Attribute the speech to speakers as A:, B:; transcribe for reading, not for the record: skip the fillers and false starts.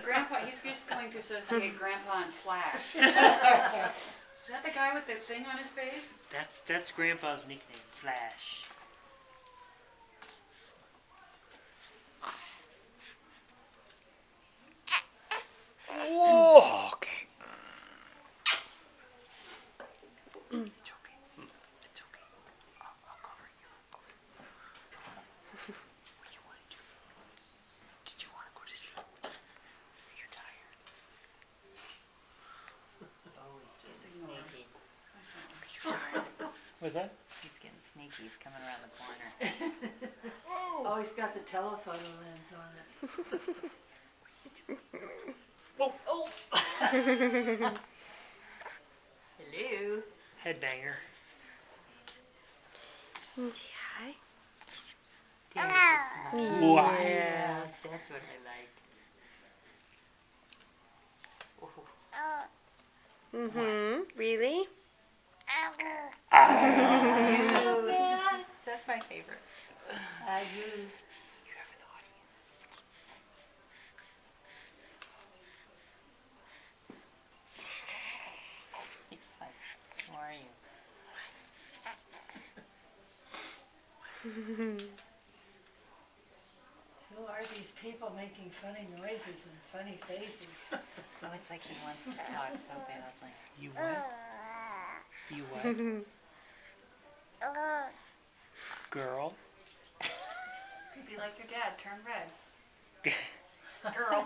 A: Grandpa, he's just going to associate Grandpa and Flash. Is that the guy with the thing on his face?
B: That's Grandpa's nickname, Flash. Whoa, okay. It's okay. It's okay. I'll cover you. What you want to do? Did you want to go to sleep? Are you tired?
C: Oh, he's
A: Just
C: getting
A: ignore him.
C: sneaky.
B: Are you tired? What's that?
C: He's getting sneaky. He's coming around the corner.
D: Oh, he's got the telephoto lens on it.
B: Whoa.
C: Oh! Hello.
B: Headbanger.
E: Say hi.
C: There's the smile.
B: Wow.
C: Yes, that's what I like. Oh.
E: Really?
C: Yeah, that's my favorite.
D: You.
B: You have an audience.
C: He's like, who are you?
D: Who are these people making funny noises and funny faces?
C: Oh, it's like he wants to talk so badly.
B: You what? You what? Girl.
A: Be like your dad, turn red. Girl.